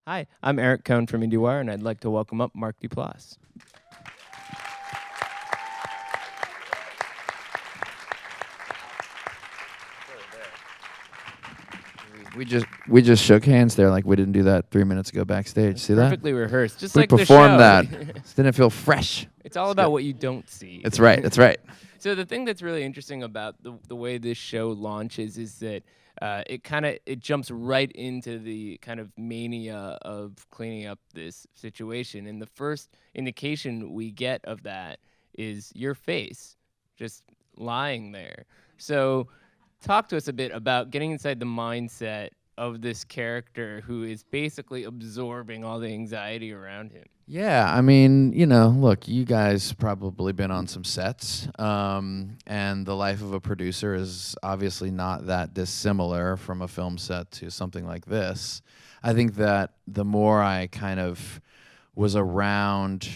Hi, I'm Eric Kohn from IndieWire, and I'd like to welcome up Mark Duplass. We just shook hands there like we didn't do that 3 minutes ago backstage. See that? Perfectly rehearsed, just We like the show. performed that. Didn't it feel fresh? It's all It's about good. what you don't see. That's right. That's right. So the thing that's really interesting about the way this show launches is that it jumps right into the kind of mania of cleaning up this situation, and the first indication we get of that is your face just lying there. So talk to us a bit about getting inside the mindset of this character who is basically absorbing all the anxiety around him. Yeah, I mean, look, you guys probably been on some sets, and the life of a producer is obviously not that dissimilar from a film set to something like this. I think that the more I kind of was around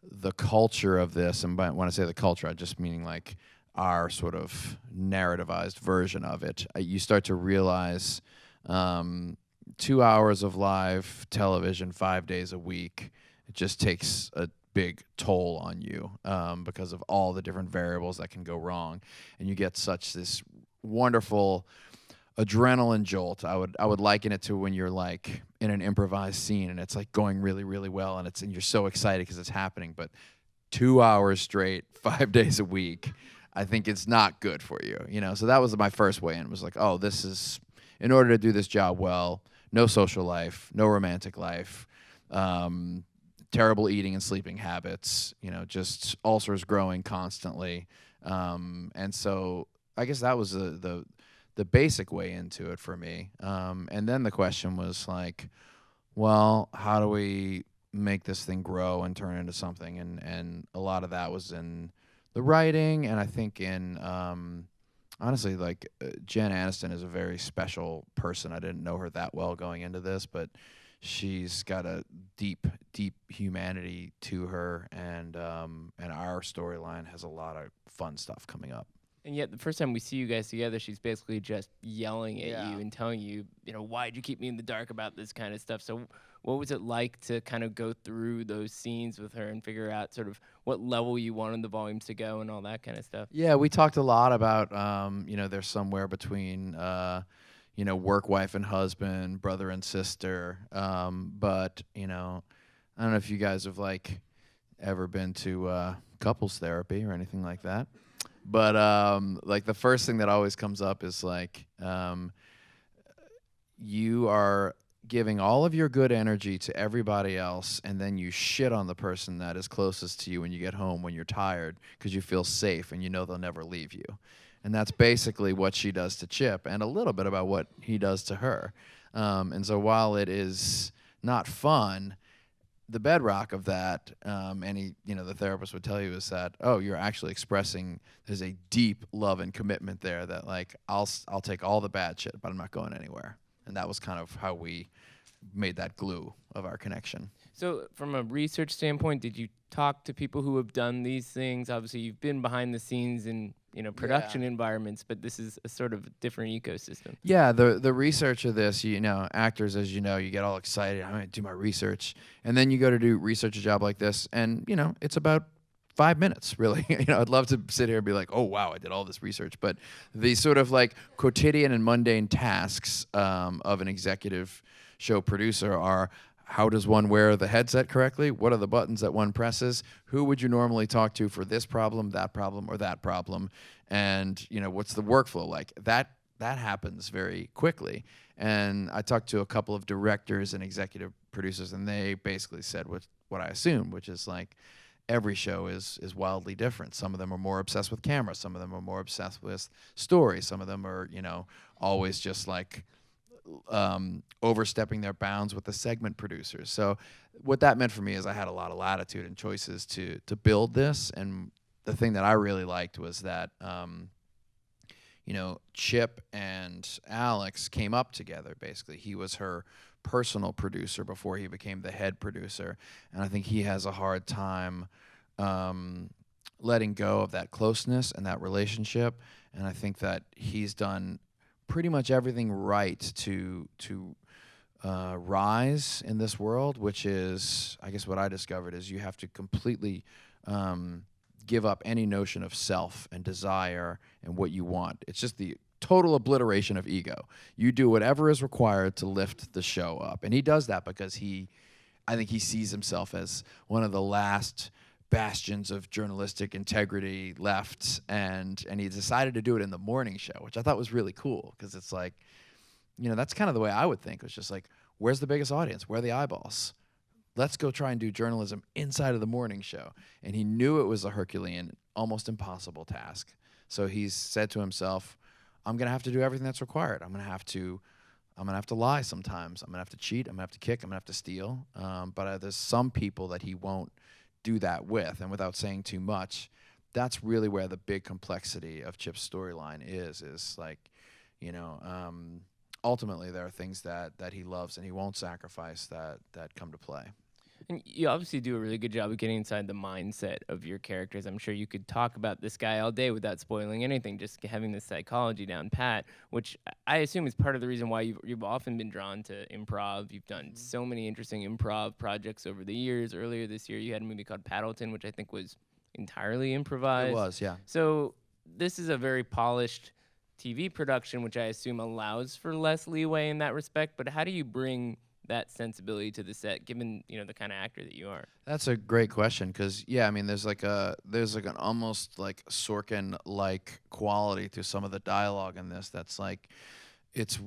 the culture of this, and when I say the culture, I just meaning like our sort of narrativized version of it, you start to realize 2 hours of live television 5 days a week, it just takes a big toll on you because of all the different variables that can go wrong, and you get such this wonderful adrenaline jolt. I would liken it to when you're like in an improvised scene and it's like going really, really well, and you're so excited because it's happening, but 2 hours straight 5 days a week, I think it's not good for you, So that was my first way in. It was like, oh, this is, in order to do this job well, no social life, no romantic life, terrible eating and sleeping habits, just ulcers growing constantly. And so I guess that was the basic way into it for me. And then the question was like, well, how do we make this thing grow and turn into something? And a lot of that was in the writing, and I think in honestly, like Jen Aniston is a very special person. I didn't know her that well going into this, but she's got a deep, deep humanity to her, and our storyline has a lot of fun stuff coming up. And yet, the first time we see you guys together, she's basically just yelling at Yeah. you and telling you, why'd you keep me in the dark about this kind of stuff? So what was it like to kind of go through those scenes with her and figure out sort of what level you wanted the volumes to go and all that kind of stuff? Yeah, we talked a lot about, there's somewhere between, work, wife, and husband, brother and sister. But, I don't know if you guys have, like, ever been to couples therapy or anything like that. But, like, the first thing that always comes up is, like, you are giving all of your good energy to everybody else, and then you shit on the person that is closest to you when you get home when you're tired because you feel safe and you know they'll never leave you. And that's basically what she does to Chip, and a little bit about what he does to her. And so while it is not fun, the bedrock of that, the therapist would tell you, is that, oh, you're actually expressing, there's a deep love and commitment there that, like, I'll take all the bad shit, but I'm not going anywhere. And that was kind of how we made that glue of our connection. So from a research standpoint, did you talk to people who have done these things? Obviously, you've been behind the scenes in production environments, but this is a sort of different ecosystem. Yeah, the research of this, actors, as you know, you get all excited. I'm going to do my research. And then you go to do research a job like this, and, it's about 5 minutes, really. I'd love to sit here and be like, oh, wow, I did all this research. But the sort of like quotidian and mundane tasks of an executive show producer are, how does one wear the headset correctly? What are the buttons that one presses? Who would you normally talk to for this problem, or that problem? And, what's the workflow like? That happens very quickly. And I talked to a couple of directors and executive producers, and they basically said what I assumed, which is like, every show is wildly different. Some of them are more obsessed with camera. Some of them are more obsessed with story. Some of them are, always just like overstepping their bounds with the segment producers. So what that meant for me is I had a lot of latitude and choices to build this. And the thing that I really liked was that, Chip and Alex came up together, basically. He was her personal producer before he became the head producer. And I think he has a hard time letting go of that closeness and that relationship. And I think that he's done pretty much everything right to rise in this world, which is, I guess, what I discovered is you have to completely give up any notion of self and desire and what you want. It's just the total obliteration of ego. You do whatever is required to lift the show up, and he does that because I think he sees himself as one of the last bastions of journalistic integrity left, and he decided to do it in the morning show, which I thought was really cool because it's like, that's kind of the way I would think. It's just like, where's the biggest audience? Where are the eyeballs? Let's go try and do journalism inside of the morning show. And he knew it was a Herculean, almost impossible task. So he's said to himself, I'm going to have to do everything that's required. I'm going to have to lie sometimes. I'm going to have to cheat. I'm going to have to kick. I'm going to have to steal. But there's some people that he won't do that with. And without saying too much, that's really where the big complexity of Chip's storyline is like, ultimately there are things that he loves and he won't sacrifice that come to play. And you obviously do a really good job of getting inside the mindset of your characters. I'm sure you could talk about this guy all day without spoiling anything, just having the psychology down pat, which I assume is part of the reason why you've often been drawn to improv. You've done so many interesting improv projects over the years. Earlier this year, you had a movie called Paddleton, which I think was entirely improvised. It was, yeah. So this is a very polished TV production, which I assume allows for less leeway in that respect. But how do you bring that sensibility to the set, given the kind of actor that you are? That's a great question, because there's like an almost like Sorkin-like quality to some of the dialogue in this. That's like, it's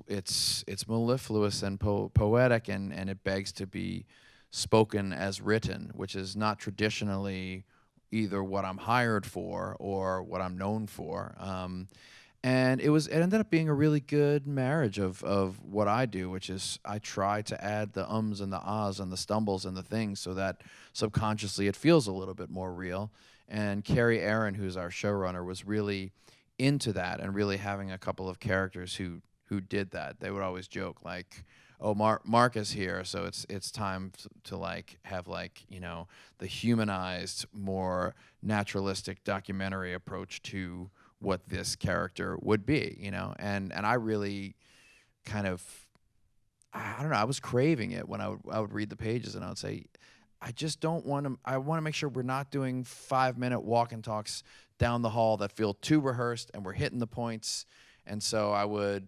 mellifluous and poetic, and it begs to be spoken as written, which is not traditionally either what I'm hired for or what I'm known for. And it ended up being a really good marriage of what I do, which is I try to add the ums and the ahs and the stumbles and the things so that subconsciously it feels a little bit more real. And Carrie Aaron, who's our showrunner, was really into that and really having a couple of characters who did that. They would always joke like, oh, Mark is here, so it's time to like have like, the humanized, more naturalistic documentary approach to what this character would be, and I really kind of, I don't know, I was craving it when I would read the pages, and I would say, I just don't want to, I want to make sure we're not doing 5-minute walk and talks down the hall that feel too rehearsed and we're hitting the points. And so I would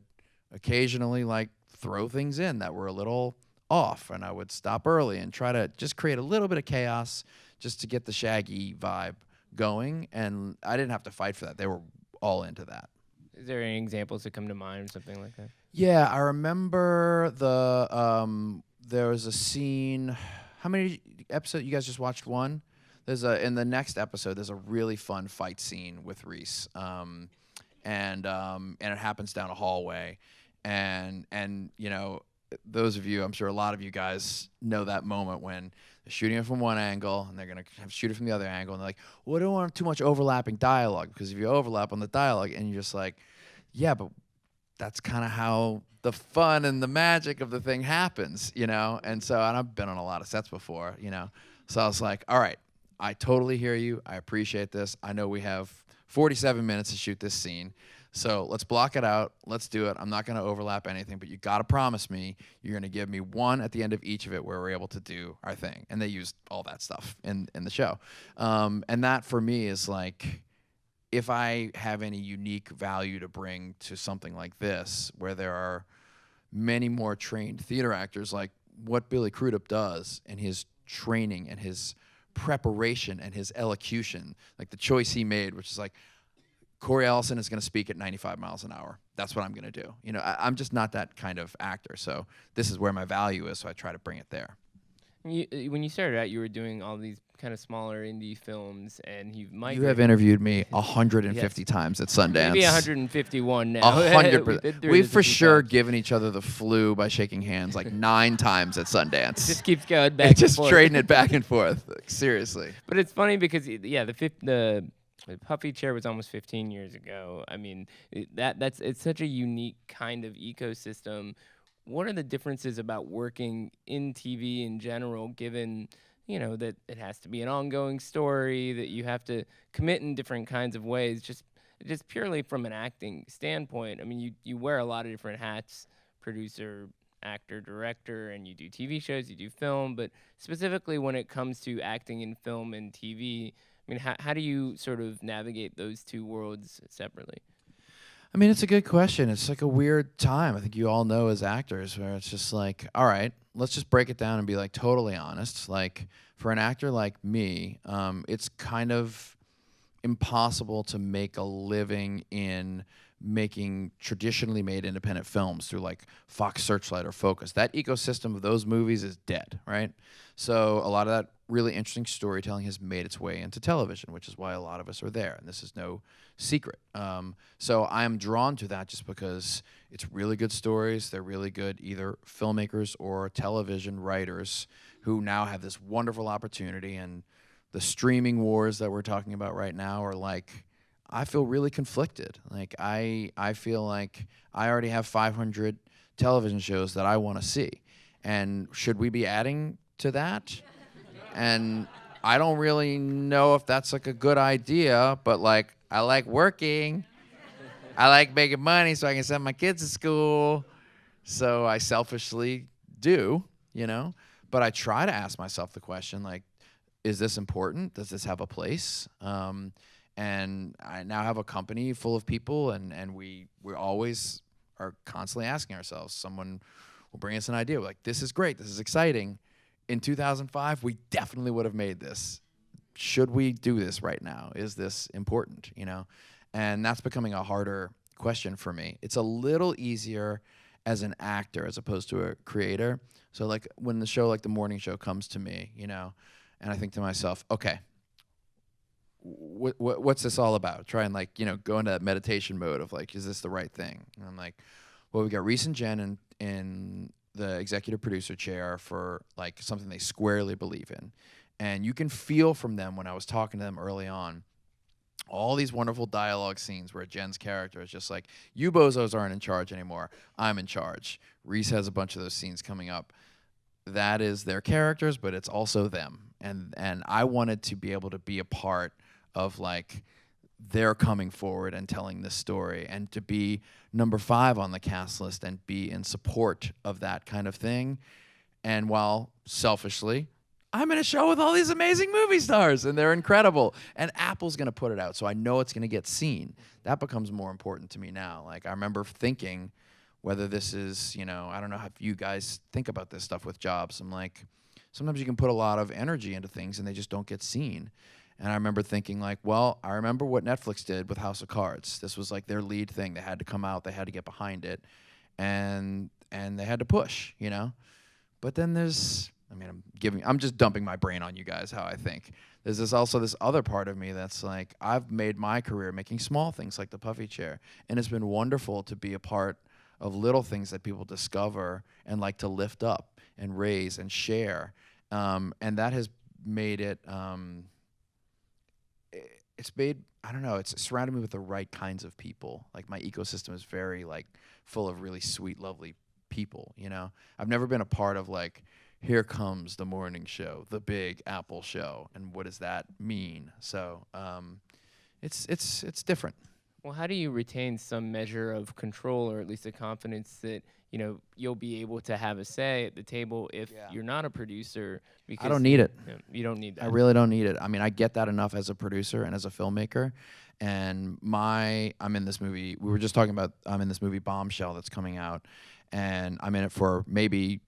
occasionally like throw things in that were a little off, and I would stop early and try to just create a little bit of chaos just to get the Shaggy vibe going. And I didn't have to fight for that. They were all into that. Is there any examples that come to mind or something like that? Yeah, I remember there was a scene. How many episodes? You guys just watched one? In the next episode, there's a really fun fight scene with Reese, and it happens down a hallway, and those of you, I'm sure a lot of you guys know that moment when they're shooting it from one angle and they're going to shoot it from the other angle. And they're like, well, I don't want too much overlapping dialogue, because if you overlap on the dialogue and you're just like, yeah, but that's kind of how the fun and the magic of the thing happens, And I've been on a lot of sets before, So I was like, all right, I totally hear you. I appreciate this. I know we have 47 minutes to shoot this scene. So let's block it out. Let's do it. I'm not going to overlap anything, but you got to promise me you're going to give me one at the end of each of it where we're able to do our thing. And they used all that stuff in the show. And that for me is like, if I have any unique value to bring to something like this, where there are many more trained theater actors, like what Billy Crudup does and his training and his preparation and his elocution, like the choice he made, which is like, Corey Ellison is going to speak at 95 miles an hour. That's what I'm going to do. I'm just not that kind of actor. So this is where my value is. So I try to bring it there. When you started out, you were doing all these kind of smaller indie films, and you have interviewed me 150 times at Sundance. Maybe 151 now. 100%. We've for sure given each other the flu by shaking hands like 9 times at Sundance. It just keeps going back and just forth. Trading it back and forth. Like, seriously. But it's funny because, the Puffy Chair was almost 15 years ago. I mean, it's such a unique kind of ecosystem. What are the differences about working in TV in general, given, that it has to be an ongoing story, that you have to commit in different kinds of ways, just purely from an acting standpoint? I mean, you wear a lot of different hats, producer, actor director, and you do TV shows, you do film, but specifically when it comes to acting in film and TV, I mean, how do you sort of navigate those two worlds separately? I mean, it's a good question. It's like a weird time. I think you all know as actors where it's just like, all right, let's just break it down and be like totally honest. Like for an actor like me, it's kind of impossible to make a living in making traditionally made independent films through like Fox Searchlight or Focus. That ecosystem of those movies is dead, right? So a lot of that really interesting storytelling has made its way into television, which is why a lot of us are there, and this is no secret. So I'm drawn to that just because it's really good stories. They're really good either filmmakers or television writers who now have this wonderful opportunity, and the streaming wars that we're talking about right now are like, I feel really conflicted. Like I feel like I already have 500 television shows that I want to see, and should we be adding to that? And I don't really know if that's like a good idea, but like I like working. I like making money so I can send my kids to school. So I selfishly do, you know, but I try to ask myself the question like, is this important? Does this have a place? And I now have a company full of people, and we always are constantly asking ourselves. Someone will bring us an idea. We're like, this is great. This is exciting. In 2005, we definitely would have made this. Should we do this right now? Is this important? You know, and that's becoming a harder question for me. It's a little easier as an actor as opposed to a creator. So like when the show like the morning show comes to me, you know, and I think to myself, okay, what's this all about? Try and like, you know, go into that meditation mode of like, is this the right thing? And I'm like, well, we got Reese and Jen in the executive producer chair for like something they squarely believe in. And you can feel from them when I was talking to them early on, all these wonderful dialogue scenes where Jen's character is just like, you bozos aren't in charge anymore. I'm in charge. Reese has a bunch of those scenes coming up. That is their characters, but it's also them. And I wanted to be able to be a part of like they're coming forward and telling this story, and to be number 5 on the cast list and be in support of that kind of thing. And while selfishly, I'm in a show with all these amazing movie stars and they're incredible, and Apple's going to put it out, so I know it's going to get seen. That becomes more important to me now. Like I remember thinking whether this is, you know, I don't know how you guys think about this stuff with jobs. I'm like, sometimes you can put a lot of energy into things and they just don't get seen. And I remember thinking like, well, I remember what Netflix did with House of Cards. This was like their lead thing. They had to come out, they had to get behind it, and they had to push, you know? But then there's, I mean, I'm just dumping my brain on you guys how I think. There's also this other part of me that's like, I've made my career making small things like the puffy chair, and it's been wonderful to be a part of little things that people discover and like to lift up and raise and share. And that has made it, it's made, I don't know, it's surrounded me with the right kinds of people. Like my ecosystem is very like full of really sweet, lovely people, you know? I've never been a part of like, here comes the morning show, the big Apple show, and what does that mean? So it's different. Well, how do you retain some measure of control, or at least a confidence that, you know, you'll be able to have a say at the table if you're not a producer? Because I don't need it. You don't need that. I really don't need it. I mean, I get that enough as a producer and as a filmmaker. And I'm in this movie. We were just talking about I'm in this movie Bombshell that's coming out, and I'm in it for maybe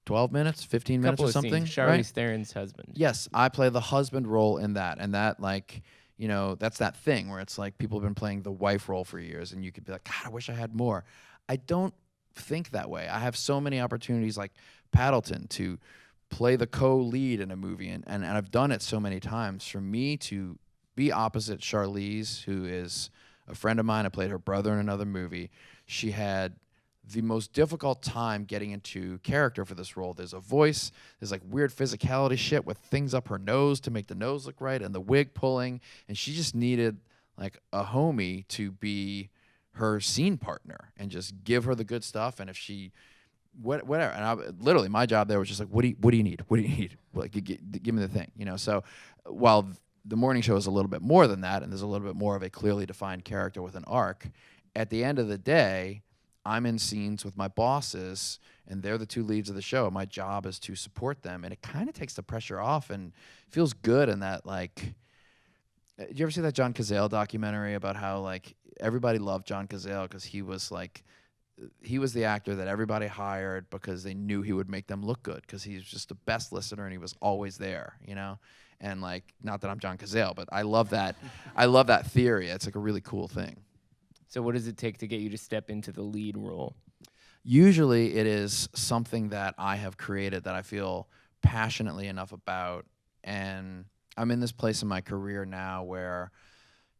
12 minutes, 15 minutes or something. Charlize Theron's husband. Yes, I play the husband role in that, and that like, you know, that's that thing where it's like people have been playing the wife role for years, and you could be like, God, I wish I had more. I don't think that way. I have so many opportunities like Paddleton to play the co-lead in a movie, and I've done it so many times. For me to be opposite Charlize, who is a friend of mine, I played her brother in another movie. She had the most difficult time getting into character for this role. There's a voice, there's like weird physicality shit with things up her nose to make the nose look right, and the wig pulling, and she just needed like a homie to be her scene partner and just give her the good stuff. And if she whatever, and literally my job there was just like, what do you need? What do you need? Like, give me the thing, you know. So while the morning show is a little bit more than that, and there's a little bit more of a clearly defined character with an arc, at the end of the day, I'm in scenes with my bosses, and they're the two leads of the show. My job is to support them, and it kind of takes the pressure off and feels good in that, like, did you ever see that John Cazale documentary about how, like, everybody loved John Cazale because he was the actor that everybody hired because they knew he would make them look good because he was just the best listener and he was always there, you know? And, like, not that I'm John Cazale, but I love that. I love that theory. It's like a really cool thing. So what does it take to get you to step into the lead role? Usually it is something that I have created that I feel passionately enough about. And I'm in this place in my career now where,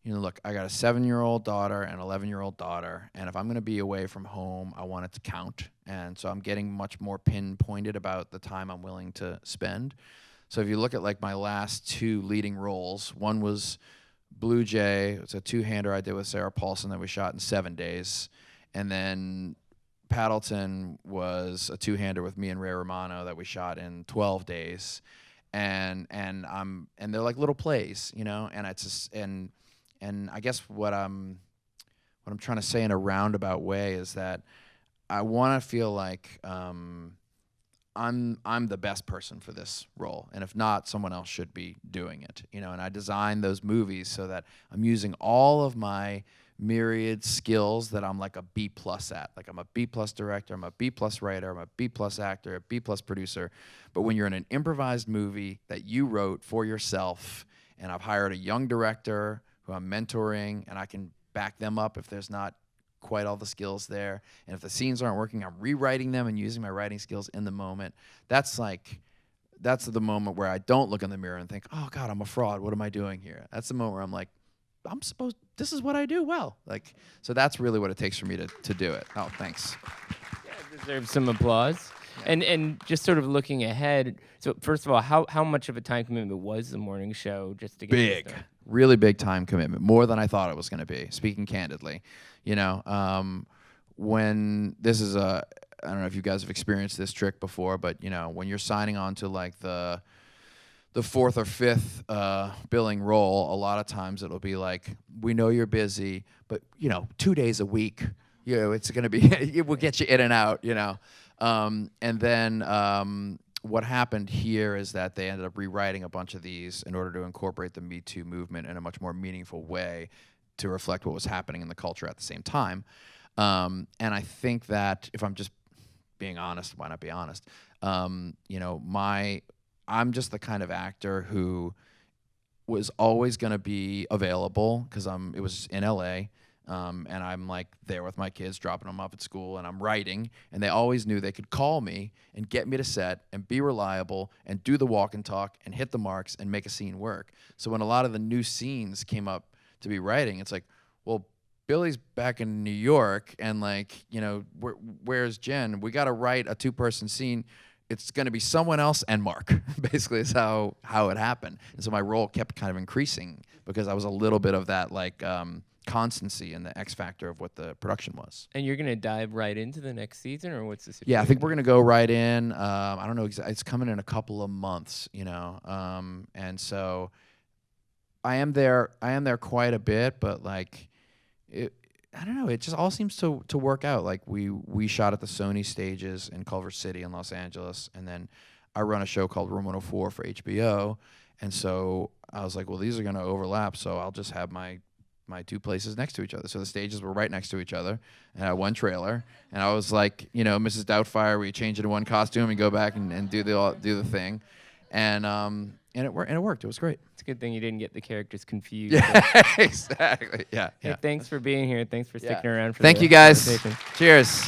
you know, look, I got a 7-year-old daughter and an 11-year-old daughter. And if I'm going to be away from home, I want it to count. And so I'm getting much more pinpointed about the time I'm willing to spend. So if you look at, like, my last 2 leading roles, one was Blue Jay. It's a 2-hander I did with Sarah Paulson that we shot in 7 days. And then Paddleton was a 2-hander with me and Ray Romano that we shot in 12 days. And they're like little plays, you know, and it's just, and I guess what I'm trying to say in a roundabout way is that I want to feel like I'm the best person for this role, and if not, someone else should be doing it, you know. And I designed those movies so that I'm using all of my myriad skills that I'm like a B+ at. Like, I'm a B+ director, I'm a B+ writer, I'm a B+ actor, a B+ producer. But when you're in an improvised movie that you wrote for yourself, and I've hired a young director who I'm mentoring, and I can back them up if there's not quite all the skills there, and if the scenes aren't working, I'm rewriting them and using my writing skills in the moment. That's the moment where I don't look in the mirror and think, oh God, I'm a fraud, what am I doing here? That's the moment where I'm like, this is what I do well. Like, so that's really what it takes for me to do it. Oh, thanks. Yeah, it deserves some applause. Yeah. And just sort of looking ahead, so first of all, how much of a time commitment was the morning show just to get big, really big time commitment, more than I thought it was going to be, speaking candidly. You know, when this is I don't know if you guys have experienced this trick before, but, you know, when you're signing on to, like, the 4th or 5th billing role, a lot of times it'll be like, we know you're busy, but, you know, 2 days a week, you know, it's going to be, it will get you in and out, you know. And then what happened here is that they ended up rewriting a bunch of these in order to incorporate the Me Too movement in a much more meaningful way to reflect what was happening in the culture at the same time. And I think that, if I'm just being honest, why not be honest? You know, I'm just the kind of actor who was always going to be available because it was in LA. And I'm, like, there with my kids, dropping them off at school, and I'm writing, and they always knew they could call me and get me to set and be reliable and do the walk and talk and hit the marks and make a scene work. So when a lot of the new scenes came up to be writing, it's like, well, Billy's back in New York, and, like, you know, where's Jen? We got to write a 2-person scene. It's going to be someone else and Mark, basically, is how it happened. And so my role kept kind of increasing because I was a little bit of that, like, constancy and the X factor of what the production was. And you're going to dive right into the next season, or what's the situation? Yeah, I think we're going to go right in. I don't know, it's coming in a couple of months, you know. And so I am there quite a bit, but, like, I don't know, it just all seems to work out. Like, we shot at the Sony stages in Culver City in Los Angeles, and then I run a show called Room 104 for HBO, and so I was like, well, these are going to overlap, so I'll just have my 2 places next to each other. So the stages were right next to each other, and I had one trailer, and I was like, you know, Mrs. Doubtfire, where you change into one costume and go back and do the thing, and it worked. It was great. It's a good thing you didn't get the characters confused. Yeah, exactly. Yeah. Hey, thanks for being here. Thanks for sticking around for Thank the you, guys. conversation. Cheers.